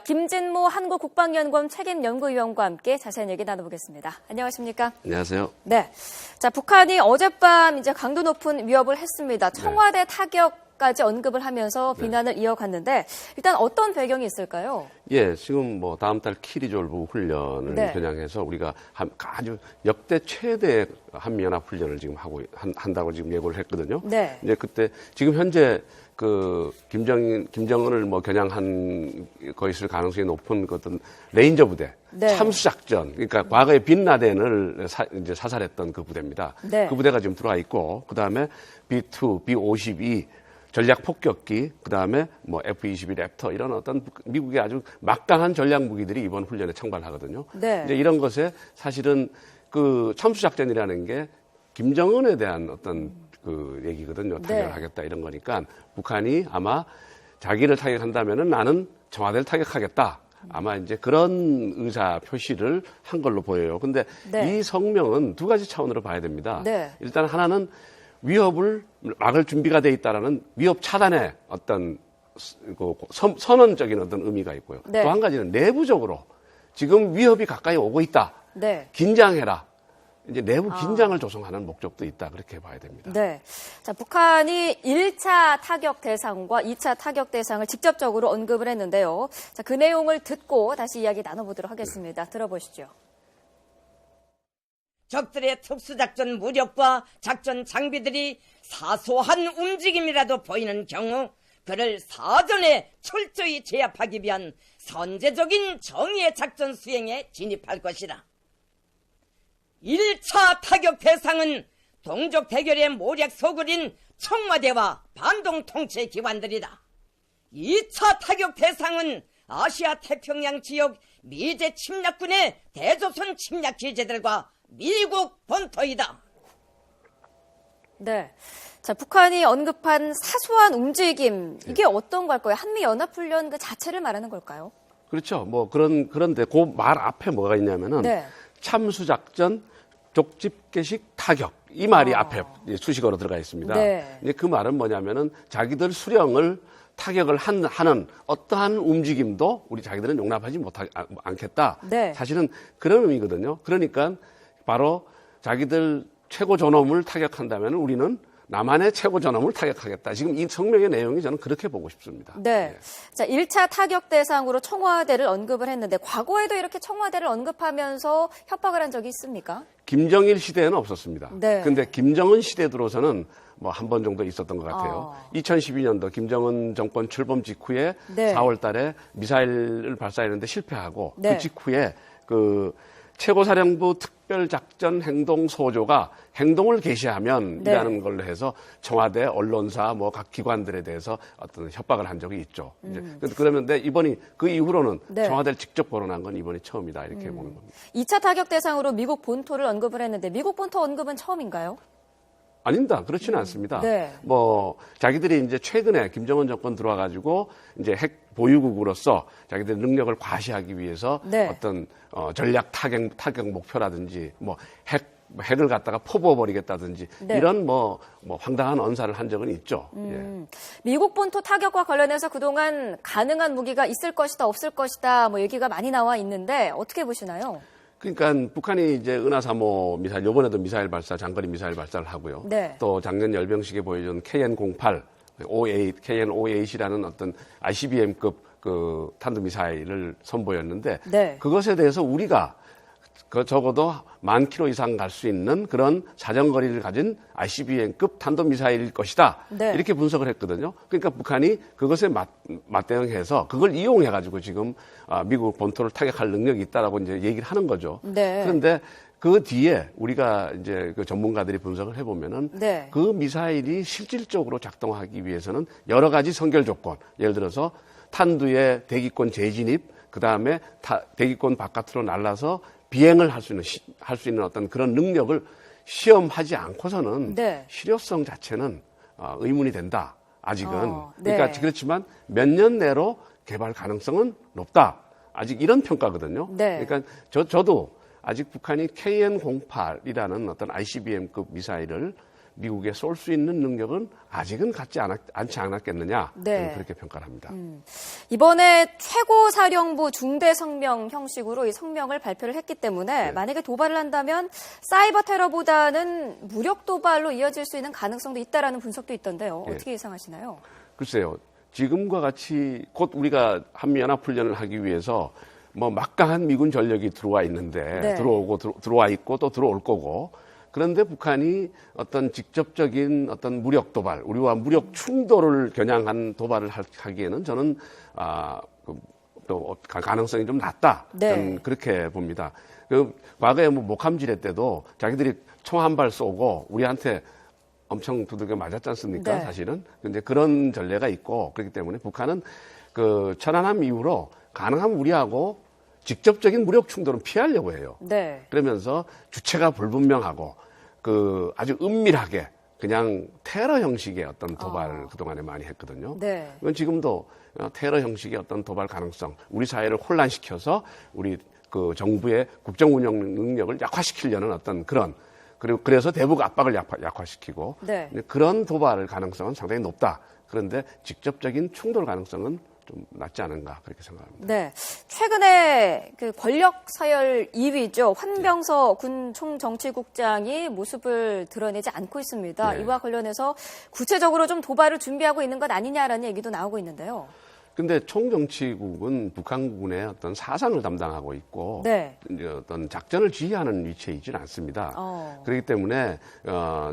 김진모 한국국방연구원 책임연구위원과 함께 자세한 얘기 나눠보겠습니다. 안녕하십니까? 안녕하세요. 네. 자, 북한이 어젯밤 이제 강도 높은 위협을 했습니다. 청와대 타격까지 언급을 하면서 비난을 이어갔는데 일단 어떤 배경이 있을까요? 예, 지금 뭐 다음 달 키리졸브 훈련을 겨냥해서 우리가 아주 역대 최대 한미연합 훈련을 지금 한다고 지금 예고를 했거든요. 네. 이제 그때 지금 현재 그 김정은을 뭐 겨냥한 거 있을 가능성이 높은 그 어떤 레인저 부대, 참수작전, 그러니까 과거에 빈라덴을 이제 사살했던 그 부대입니다. 그 부대가 지금 들어와 있고, 그 다음에 B2, B-52 전략 폭격기, 그 다음에 뭐 F-22 랩터 이런 어떤 미국의 아주 막강한 전략 무기들이 이번 훈련에 청발하거든요. 이제 이런 것에 사실은 그 참수작전이라는 게 김정은에 대한 어떤 그 얘기거든요. 타격을 하겠다 이런 거니까 북한이 아마 자기를 타격한다면은 나는 청와대를 타격하겠다. 아마 이제 그런 의사 표시를 한 걸로 보여요. 근데 이 성명은 두 가지 차원으로 봐야 됩니다. 일단 하나는 위협을 막을 준비가 돼 있다라는 위협 차단의 어떤 그 선언적인 어떤 의미가 있고요. 또 한 가지는 내부적으로 지금 위협이 가까이 오고 있다. 긴장해라. 이제 내부 긴장을 조성하는 목적도 있다. 그렇게 봐야 됩니다. 네. 자, 북한이 1차 타격 대상과 2차 타격 대상을 직접적으로 언급을 했는데요. 자, 그 내용을 듣고 다시 이야기 나눠보도록 하겠습니다. 들어보시죠. 적들의 특수작전 무력과 작전 장비들이 사소한 움직임이라도 보이는 경우 그를 사전에 철저히 제압하기 위한 선제적인 정예 작전 수행에 진입할 것이다. 1차 타격 대상은 동족 대결의 모략 소굴인 청와대와 반동 통치 기관들이다. 2차 타격 대상은 아시아 태평양 지역 미제 침략군의 대조선 침략 기지들과 미국 본토이다. 네. 자, 북한이 언급한 사소한 움직임, 이게 어떤 걸까요? 한미연합훈련 그 자체를 말하는 걸까요? 그렇죠. 뭐 그런데 그 말 앞에 뭐가 있냐면은 참수작전, 족집게식 타격 이 말이 앞에 수식어로 들어가 있습니다. 이제 그 말은 뭐냐면은 자기들 수령을 타격을 하는 어떠한 움직임도 우리 자기들은 용납하지 않겠다. 사실은 그런 의미거든요. 그러니까 바로 자기들 최고 존엄을 타격한다면 우리는 남한의 최고 존엄을 타격하겠다. 지금 이 성명의 내용이 저는 그렇게 보고 싶습니다. 자, 1차 타격 대상으로 청와대를 언급을 했는데 과거에도 이렇게 청와대를 언급하면서 협박을 한 적이 있습니까? 김정일 시대에는 없었습니다. 근데 김정은 시대 들어서는 뭐 한 번 정도 있었던 것 같아요. 2012년도 김정은 정권 출범 직후에 4월 달에 미사일을 발사했는데 실패하고 그 직후에 그 최고사령부 특별작전 행동소조가 행동을 개시하면 이라는 걸로 해서 청와대, 언론사, 뭐 각 기관들에 대해서 어떤 협박을 한 적이 있죠. 그러면 이번이 그 이후로는 청와대를 직접 거론한 건 이번이 처음이다 이렇게 보는 겁니다. 2차 타격 대상으로 미국 본토를 언급을 했는데 미국 본토 언급은 처음인가요? 아닙니다. 그렇지는 않습니다. 뭐 자기들이 이제 최근에 김정은 정권 들어와가지고 이제 핵 보유국으로서 자기들 능력을 과시하기 위해서 어떤 전략 타격 목표라든지 뭐 핵을 갖다가 퍼부어버리겠다든지 이런 뭐 황당한 언사를 한 적은 있죠. 미국 본토 타격과 관련해서 그동안 가능한 무기가 있을 것이다, 없을 것이다 뭐 얘기가 많이 나와 있는데 어떻게 보시나요? 그러니까 북한이 이제 은하-3호 미사일, 이번에도 미사일 발사, 장거리 미사일 발사를 하고요. 또 작년 열병식에 보여준 KN-08, KN-08이라는 어떤 ICBM급 그 탄도미사일을 선보였는데 그것에 대해서 우리가 적어도 10,000km 이상 갈 수 있는 그런 사정거리를 가진 ICBM급 탄도미사일일 것이다. 이렇게 분석을 했거든요. 그러니까 북한이 그것에 맞대응해서 그걸 이용해가지고 지금 미국 본토를 타격할 능력이 있다라고 이제 얘기를 하는 거죠. 그런데 그 뒤에 우리가 이제 그 전문가들이 분석을 해보면은 그 미사일이 실질적으로 작동하기 위해서는 여러 가지 선결 조건, 예를 들어서 탄두의 대기권 재진입, 그 다음에 대기권 바깥으로 날아서 비행을 할 수 있는 어떤 그런 능력을 시험하지 않고서는 실효성 자체는 의문이 된다. 아직은. 그러니까 그렇지만 몇 년 내로 개발 가능성은 높다. 아직 이런 평가거든요. 그러니까 저도 아직 북한이 KN-08이라는 어떤 ICBM급 미사일을 미국에 쏠 수 있는 능력은 아직은 갖지 않지 않았겠느냐 네. 그렇게 평가를 합니다. 이번에 최고사령부 중대 성명 형식으로 이 성명을 발표를 했기 때문에 네. 만약에 도발을 한다면 사이버 테러보다는 무력 도발로 이어질 수 있는 가능성도 있다라는 분석도 있던데요. 네. 어떻게 예상하시나요? 글쎄요. 지금과 같이 곧 우리가 한미연합훈련을 하기 위해서 뭐 막강한 미군 전력이 들어와 있는데 네. 들어와 있고 또 들어올 거고 그런데 북한이 어떤 직접적인 어떤 무력 도발, 우리와 무력 충돌을 겨냥한 도발을 하기에는 저는 또 가능성이 좀 낮다. 네. 저는 그렇게 봅니다. 과거에 뭐 목함지뢰 때도 자기들이 총 한 발 쏘고 우리한테 엄청 두들겨 맞았지 않습니까? 네. 사실은. 근데 그런 전례가 있고 그렇기 때문에 북한은 그 천안함 이후로 가능하면 우리하고 직접적인 무력 충돌은 피하려고 해요. 네. 그러면서 주체가 불분명하고 그 아주 은밀하게 그냥 테러 형식의 어떤 도발을 그동안에 많이 했거든요. 네. 이건 지금도 테러 형식의 어떤 도발 가능성, 우리 사회를 혼란시켜서 우리 그 정부의 국정 운영 능력을 약화시키려는 어떤 그리고 그래서 대북 압박을 약화시키고 네. 그런 도발 가능성은 상당히 높다. 그런데 직접적인 충돌 가능성은 좀 낮지 않은가 그렇게 생각합니다. 네. 최근에 그 권력 서열 2위죠. 환병서 군 총정치국장이 모습을 드러내지 않고 있습니다. 네. 이와 관련해서 구체적으로 좀 도발을 준비하고 있는 것 아니냐라는 얘기도 나오고 있는데요. 근데 총정치국은 북한군의 어떤 사상을 담당하고 있고 네. 이제 어떤 작전을 지휘하는 위치에 있지는 않습니다. 그렇기 때문에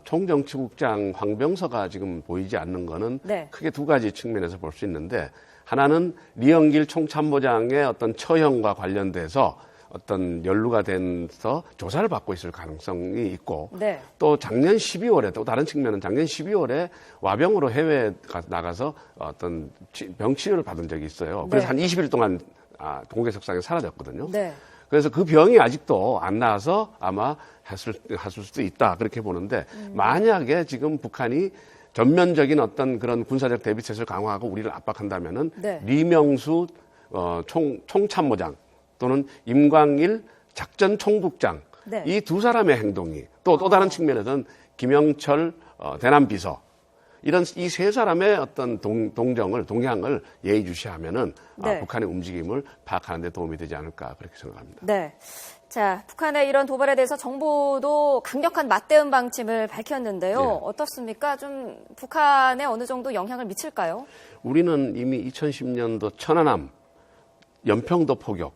총정치국장 황병서가 지금 보이지 않는 거는 네. 크게 두 가지 측면에서 볼 수 있는데 하나는 리영길 총참모장의 어떤 처형과 관련돼서 어떤 연루가 돼서 조사를 받고 있을 가능성이 있고 네. 또 작년 12월에 또 다른 측면은 작년 12월에 와병으로 해외에 나가서 어떤 병 치료를 받은 적이 있어요. 그래서 네. 한 20일 동안 공개석상에 사라졌거든요. 네. 그래서 그 병이 아직도 안 나와서 아마 했을 수도 있다 그렇게 보는데 만약에 지금 북한이 전면적인 어떤 그런 군사적 대비태세를 강화하고 우리를 압박한다면은 네. 리명수 총참모장 또는 임광일 작전총국장 네. 이 두 사람의 행동이 또 다른 측면에서는 김영철 대남비서 이런 이 세 사람의 어떤 동향을 예의주시하면은 네. 북한의 움직임을 파악하는 데 도움이 되지 않을까 그렇게 생각합니다. 네. 자, 북한의 이런 도발에 대해서 정부도 강력한 맞대응 방침을 밝혔는데요. 네. 어떻습니까? 좀 북한에 어느 정도 영향을 미칠까요? 우리는 이미 2010년도 천안함, 연평도 포격,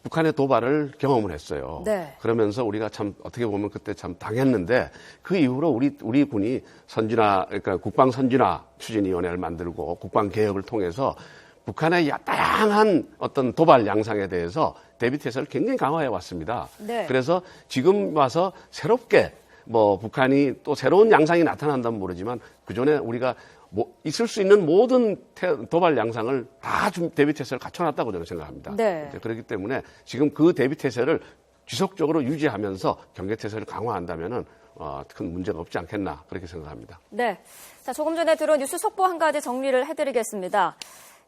북한의 도발을 경험을 했어요. 네. 그러면서 우리가 참 어떻게 보면 그때 참 당했는데 그 이후로 우리 군이 그러니까 국방선진화 추진위원회를 만들고 국방개혁을 통해서 북한의 다양한 어떤 도발 양상에 대해서 대비태세를 굉장히 강화해 왔습니다. 네. 그래서 지금 와서 새롭게 뭐 북한이 또 새로운 양상이 나타난다면 모르지만 그전에 우리가 있을 수 있는 모든 도발 양상을 다 대비태세를 갖춰놨다고 저는 생각합니다. 네. 그렇기 때문에 지금 그 대비태세를 지속적으로 유지하면서 경계태세를 강화한다면은 큰 문제가 없지 않겠나 그렇게 생각합니다. 네. 자, 조금 전에 들어온 뉴스 속보 한 가지 정리를 해드리겠습니다.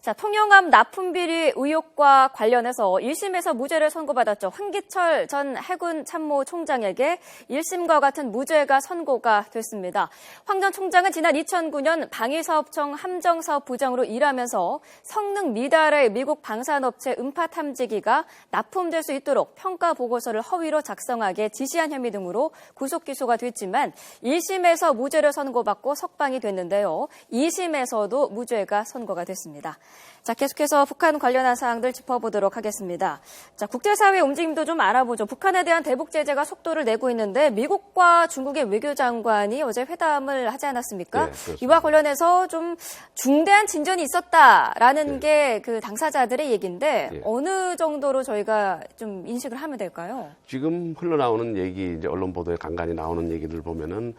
자, 통영함 납품비리 의혹과 관련해서 1심에서 무죄를 선고받았죠. 황기철 전 해군 참모총장에게 1심과 같은 무죄가 선고가 됐습니다. 황 전 총장은 지난 2009년 방위사업청 함정사업 부장으로 일하면서 성능 미달의 미국 방산업체 음파 탐지기가 납품될 수 있도록 평가 보고서를 허위로 작성하게 지시한 혐의 등으로 구속 기소가 됐지만 1심에서 무죄를 선고받고 석방이 됐는데요. 2심에서도 무죄가 선고가 됐습니다. 자, 계속해서 북한 관련한 사항들 짚어보도록 하겠습니다. 자, 국제사회 움직임도 좀 알아보죠. 북한에 대한 대북 제재가 속도를 내고 있는데 미국과 중국의 외교장관이 어제 회담을 하지 않았습니까? 네, 이와 관련해서 좀 중대한 진전이 있었다라는 네. 게 그 당사자들의 얘기인데 네. 어느 정도로 저희가 좀 인식을 하면 될까요? 지금 흘러나오는 얘기, 이제 언론 보도에 간간히 나오는 얘기들 보면은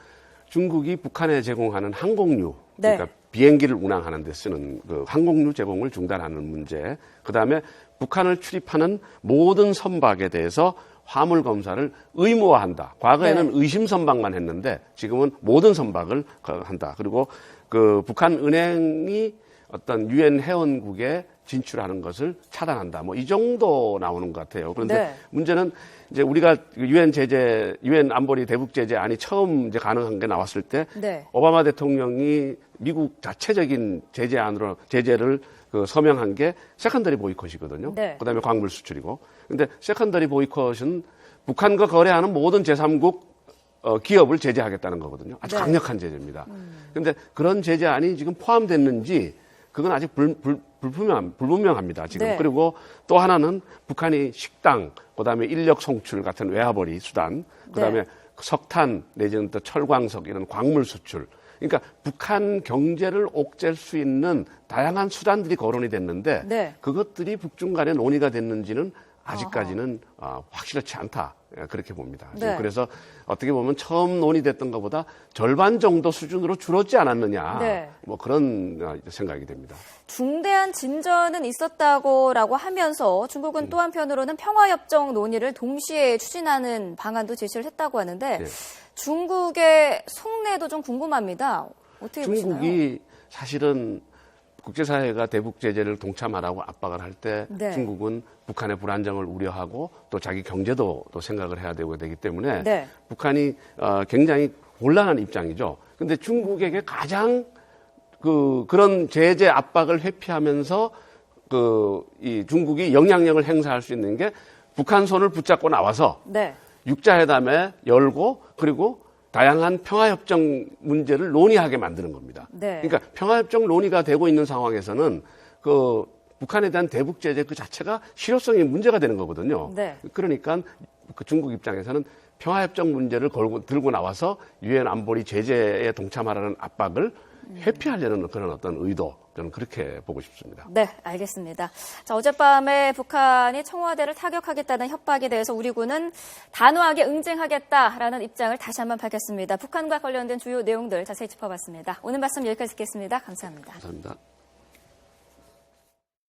중국이 북한에 제공하는 항공유, 네. 그러니까 비행기를 운항하는 데 쓰는 그 항공유 제공을 중단하는 문제, 그다음에 북한을 출입하는 모든 선박에 대해서 화물 검사를 의무화한다. 과거에는 네. 의심 선박만 했는데 지금은 모든 선박을 한다. 그리고 그 북한 은행이 어떤 유엔 회원국에 진출하는 것을 차단한다. 뭐 이 정도 나오는 것 같아요. 그런데 네. 문제는 이제 우리가 유엔 안보리 대북 제재안이 처음 이제 가능한 게 나왔을 때 네. 오바마 대통령이 미국 자체적인 제재를 서명한 게 세컨더리 보이콧이거든요. 네. 그다음에 광물 수출이고. 근데 세컨더리 보이콧은 북한과 거래하는 모든 제3국 기업을 제재하겠다는 거거든요. 아주 네. 강력한 제재입니다. 그런데 그런 제재안이 지금 포함됐는지 그건 아직 불분명합니다. 지금. 네. 그리고 또 하나는 북한이 식당, 그다음에 인력 송출 같은 외화벌이 수단, 그다음에 네. 석탄 내지는 또 철광석 이런 광물 수출. 그러니까 북한 경제를 옥죄할 수 있는 다양한 수단들이 거론이 됐는데 네. 그것들이 북중 간에 논의가 됐는지는 아직까지는 확실치 않다. 그렇게 봅니다. 네. 그래서 어떻게 보면 처음 논의됐던 것보다 절반 정도 수준으로 줄었지 않았느냐. 네. 뭐 그런 생각이 됩니다. 중대한 진전은 있었다고라고 하면서 중국은 또 한편으로는 평화협정 논의를 동시에 추진하는 방안도 제시를 했다고 하는데 네. 중국의 속내도 좀 궁금합니다. 어떻게 보시나요? 중국이 사실은 국제사회가 대북 제재를 동참하라고 압박을 할 때 네. 중국은 북한의 불안정을 우려하고 또 자기 경제도 또 생각을 해야 되기 때문에 네. 북한이 굉장히 곤란한 입장이죠. 근데 중국에게 가장 그런 제재 압박을 회피하면서 이 중국이 영향력을 행사할 수 있는 게 북한 손을 붙잡고 나와서 네. 육자회담에 열고 그리고 다양한 평화협정 문제를 논의하게 만드는 겁니다. 네. 그러니까 평화협정 논의가 되고 있는 상황에서는 북한에 대한 대북 제재 그 자체가 실효성이 문제가 되는 거거든요. 네. 그러니까 중국 입장에서는 평화협정 문제를 들고 나와서 유엔 안보리 제재에 동참하라는 압박을 회피하려는 그런 어떤 의도, 저는 그렇게 보고 싶습니다. 네, 알겠습니다. 자, 어젯밤에 북한이 청와대를 타격하겠다는 협박에 대해서 우리 군은 단호하게 응징하겠다라는 입장을 다시 한번 밝혔습니다. 북한과 관련된 주요 내용들 자세히 짚어봤습니다. 오늘 말씀 여기까지 듣겠습니다. 감사합니다. 감사합니다.